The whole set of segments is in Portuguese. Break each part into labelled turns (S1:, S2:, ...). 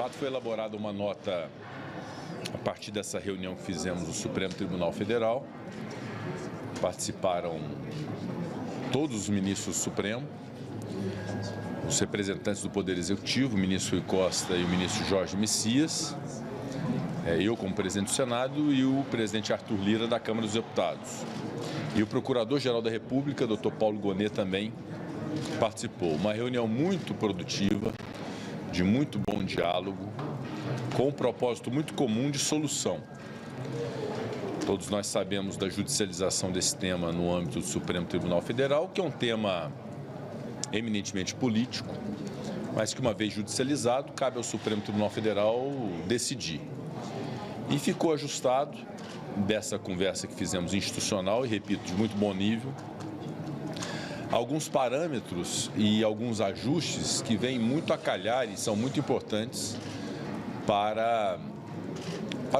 S1: fato, foi elaborada uma nota a partir dessa reunião que fizemos no Supremo Tribunal Federal. Participaram todos os ministros do Supremo, os representantes do Poder Executivo, o ministro Rui Costa e o ministro Jorge Messias, eu como presidente do Senado e o presidente Arthur Lira da Câmara dos Deputados. E o Procurador-Geral da República, Dr. Paulo Gonet, também participou. Uma reunião muito produtiva, de muito bom diálogo, com um propósito muito comum de solução. Todos nós sabemos da judicialização desse tema no âmbito do Supremo Tribunal Federal, que é um tema eminentemente político, mas que, uma vez judicializado, cabe ao Supremo Tribunal Federal decidir. E ficou ajustado dessa conversa que fizemos institucional, e repito, de muito bom nível, alguns parâmetros e alguns ajustes que vêm muito a calhar e são muito importantes para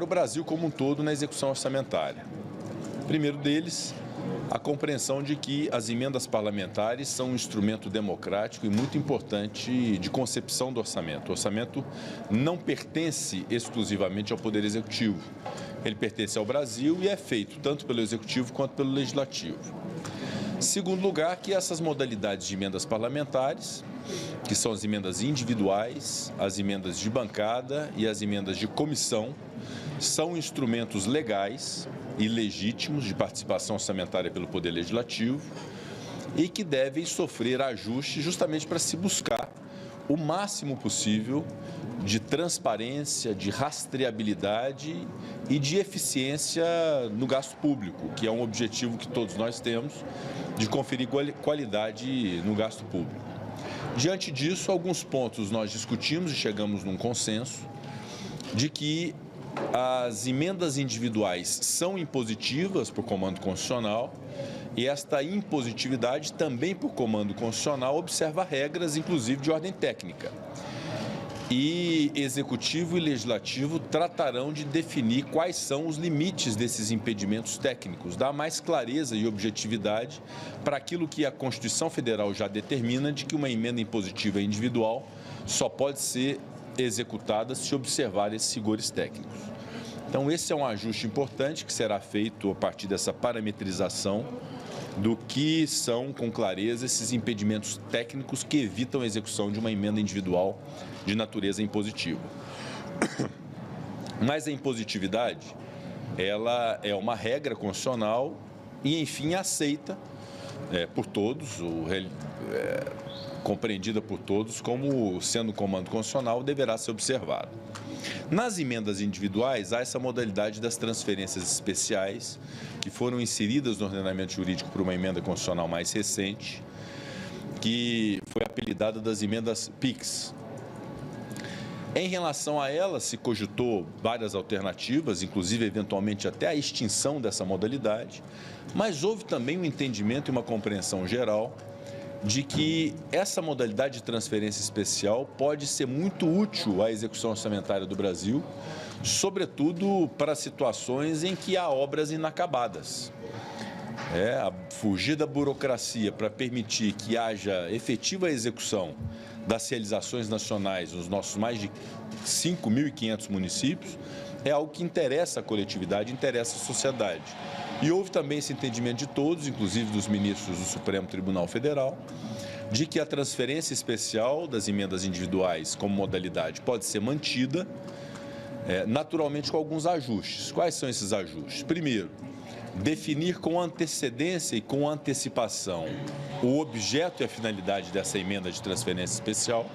S1: o Brasil como um todo na execução orçamentária. O primeiro deles, a compreensão de que as emendas parlamentares são um instrumento democrático e muito importante de concepção do orçamento. O orçamento não pertence exclusivamente ao Poder Executivo. Ele pertence ao Brasil e é feito tanto pelo Executivo quanto pelo Legislativo. Segundo lugar, que essas modalidades de emendas parlamentares, que são as emendas individuais, as emendas de bancada e as emendas de comissão, são instrumentos legais e legítimos de participação orçamentária pelo Poder Legislativo e que devem sofrer ajustes justamente para se buscar o máximo possível de transparência, de rastreabilidade e de eficiência no gasto público, que é um objetivo que todos nós temos, de conferir qualidade no gasto público. Diante disso, alguns pontos nós discutimos e chegamos num consenso de que as emendas individuais são impositivas por comando constitucional e esta impositividade também por comando constitucional observa regras, inclusive de ordem técnica. E Executivo e Legislativo tratarão de definir quais são os limites desses impedimentos técnicos, dar mais clareza e objetividade para aquilo que a Constituição Federal já determina de que uma emenda impositiva individual só pode ser executada se observar esses rigores técnicos. Então, esse é um ajuste importante que será feito a partir dessa parametrização do que são, com clareza, esses impedimentos técnicos que evitam a execução de uma emenda individual de natureza impositiva. Mas a impositividade, ela é uma regra constitucional e, enfim, aceita por todos, compreendida por todos como sendo um comando constitucional, deverá ser observado. Nas emendas individuais, há essa modalidade das transferências especiais, que foram inseridas no ordenamento jurídico por uma emenda constitucional mais recente, que foi apelidada das emendas PIX. Em relação a ela, se cogitou várias alternativas, inclusive, eventualmente, até a extinção dessa modalidade, mas houve também um entendimento e uma compreensão geral de que essa modalidade de transferência especial pode ser muito útil à execução orçamentária do Brasil, sobretudo para situações em que há obras inacabadas. Fugir da burocracia para permitir que haja efetiva execução das realizações nacionais nos nossos mais de 5.500 municípios é algo que interessa a coletividade, interessa a sociedade. E houve também esse entendimento de todos, inclusive dos ministros do Supremo Tribunal Federal, de que a transferência especial das emendas individuais como modalidade pode ser mantida, naturalmente com alguns ajustes. Quais são esses ajustes? Primeiro, definir com antecedência e com antecipação o objeto e a finalidade dessa emenda de transferência especial,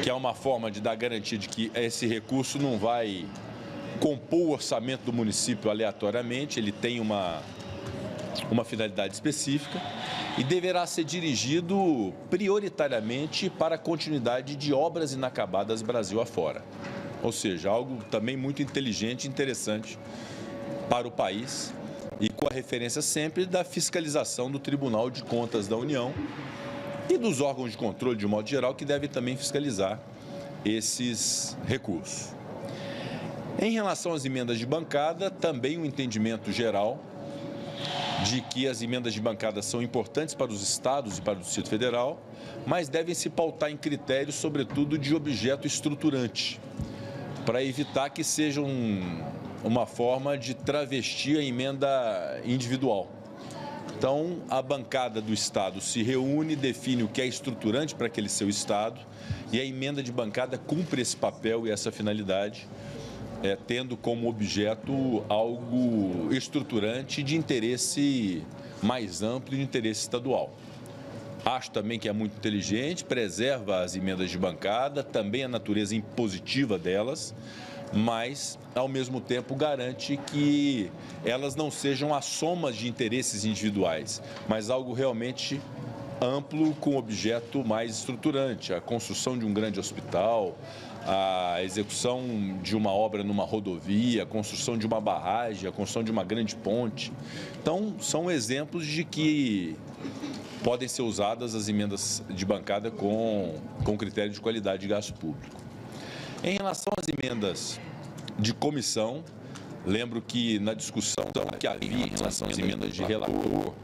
S1: que é uma forma de dar garantia de que esse recurso não vai compor o orçamento do município aleatoriamente, ele tem uma finalidade específica e deverá ser dirigido prioritariamente para a continuidade de obras inacabadas Brasil afora. Ou seja, algo também muito inteligente e interessante para o país e com a referência sempre da fiscalização do Tribunal de Contas da União e dos órgãos de controle, de modo geral, que devem também fiscalizar esses recursos. Em relação às emendas de bancada, também um entendimento geral de que as emendas de bancada são importantes para os estados e para o Distrito Federal, mas devem se pautar em critérios, sobretudo, de objeto estruturante, para evitar que sejam uma forma de travestir a emenda individual. Então, a bancada do Estado se reúne, define o que é estruturante para aquele seu Estado e a emenda de bancada cumpre esse papel e essa finalidade, tendo como objeto algo estruturante de interesse mais amplo e de interesse estadual. Acho também que é muito inteligente, preserva as emendas de bancada, também a natureza impositiva delas, mas, ao mesmo tempo, garante que elas não sejam a soma de interesses individuais, mas algo realmente amplo com objeto mais estruturante, a construção de um grande hospital, a execução de uma obra numa rodovia, a construção de uma barragem, a construção de uma grande ponte. Então, são exemplos de que podem ser usadas as emendas de bancada com critério de qualidade de gasto público. Em relação às emendas de comissão, lembro que na discussão que havia em relação às emendas de relator,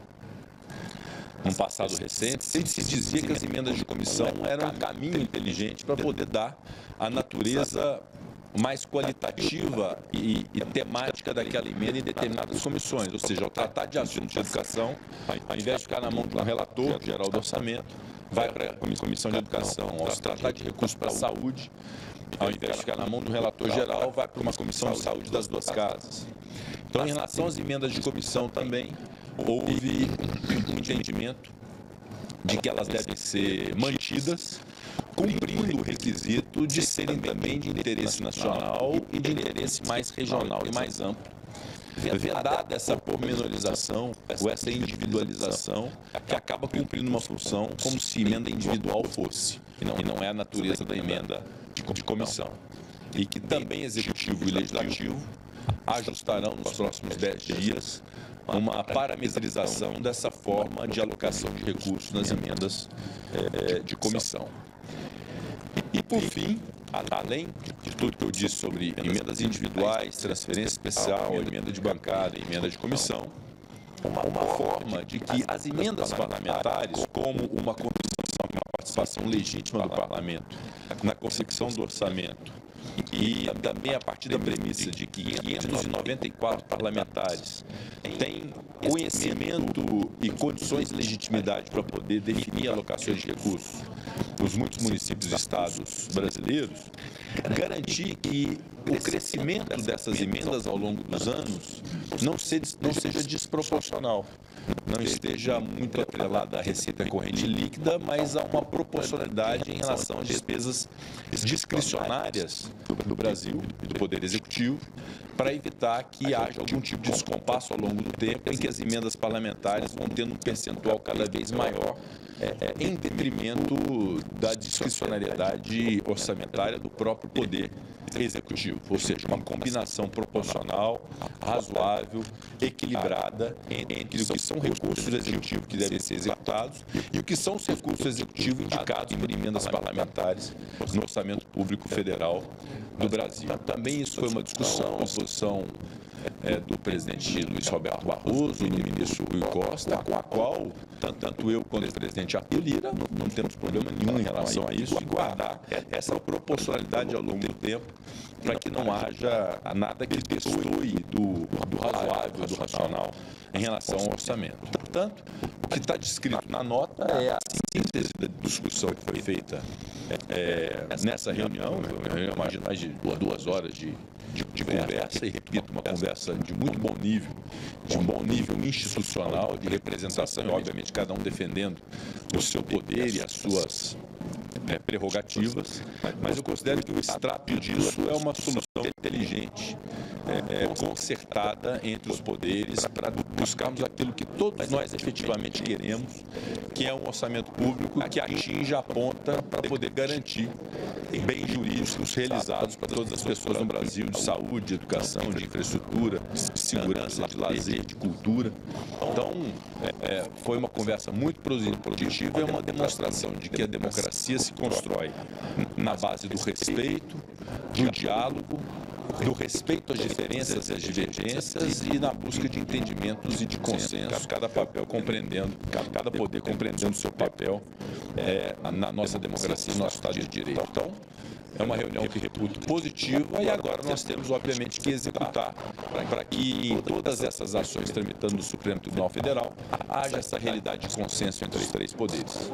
S1: no passado recente, se dizia que as emendas de comissão eram um caminho inteligente para poder dar a natureza mais qualitativa e temática daquela emenda em determinadas comissões, ou seja, ao tratar de assuntos de educação, ao invés de ficar na mão de um relator geral do orçamento, vai para a Comissão de Educação. Ao se tratar de recursos para a saúde, ao invés de ficar na mão do relator geral, vai para uma Comissão de Saúde das duas casas. Então, em relação às emendas de comissão também, houve um entendimento de que elas devem ser mantidas, cumprindo o requisito de serem também de interesse nacional e de interesse mais regional e mais amplo, vedada essa pormenorização ou essa individualização que acaba cumprindo uma função como se emenda individual fosse, e não é a natureza da emenda de comissão. E que também Executivo e Legislativo ajustarão nos próximos 10 dias uma parametrização dessa forma de alocação de recursos nas emendas de comissão. E, por fim, além de tudo que eu disse sobre emendas individuais, transferência especial, emenda de bancada, emenda de comissão, uma forma de que as emendas parlamentares, como uma condição de uma participação legítima do parlamento na confecção do orçamento, e também a partir da premissa de que 594 parlamentares têm conhecimento e condições de legitimidade para poder definir alocações de recursos nos muitos municípios e estados brasileiros, garantir que o crescimento dessas emendas ao longo dos anos não seja desproporcional, não esteja muito atrelada à receita corrente líquida, mas a uma proporcionalidade em relação às despesas discricionárias do Brasil e do Poder Executivo, para evitar que haja algum tipo de descompasso ao longo do tempo em que as emendas parlamentares vão tendo um percentual cada vez maior em detrimento da discricionariedade orçamentária do próprio Poder Executivo, ou seja, uma combinação proporcional, razoável, equilibrada entre o que são recursos executivos que devem ser executados e o que são os recursos executivos indicados por emendas parlamentares no Orçamento Público Federal do Brasil. Também isso foi uma discussão, a posição do presidente Luiz Roberto Barroso e do ministro Rui Costa, com a qual tanto eu quanto o presidente Arthur Lira não temos problema nenhum em relação a isso, de guardar essa proporcionalidade ao longo do tempo, para que não haja nada que destoie do razoável, do racional em relação ao orçamento. Portanto, o que está descrito na nota é a síntese da discussão que foi feita nessa reunião, eu imagino mais de 2 horas de conversa, e repito, uma conversa de muito bom nível, de um bom nível institucional, de representação, e obviamente cada um defendendo o seu poder e as suas prerrogativas, mas eu considero que o extrato disso é uma solução inteligente, concertada entre os poderes para buscarmos aquilo que todos nós efetivamente queremos, que é um orçamento público que atinja a ponta para poder garantir bens jurídicos realizados para todas as pessoas no Brasil, de saúde, de educação, de infraestrutura, de segurança, de lazer, de cultura. Então, foi uma conversa muito produtiva e é uma demonstração de que a democracia se constrói na base do respeito, do diálogo do respeito às diferenças e às divergências e na busca de entendimentos e de consenso, cada papel compreendendo, cada poder compreendendo o seu papel na nossa democracia e no nosso Estado de Direito. Então, é uma reunião que reputo positiva e agora nós temos, obviamente, que executar para que em todas essas ações tramitando no Supremo Tribunal Federal haja essa realidade de consenso entre os três poderes.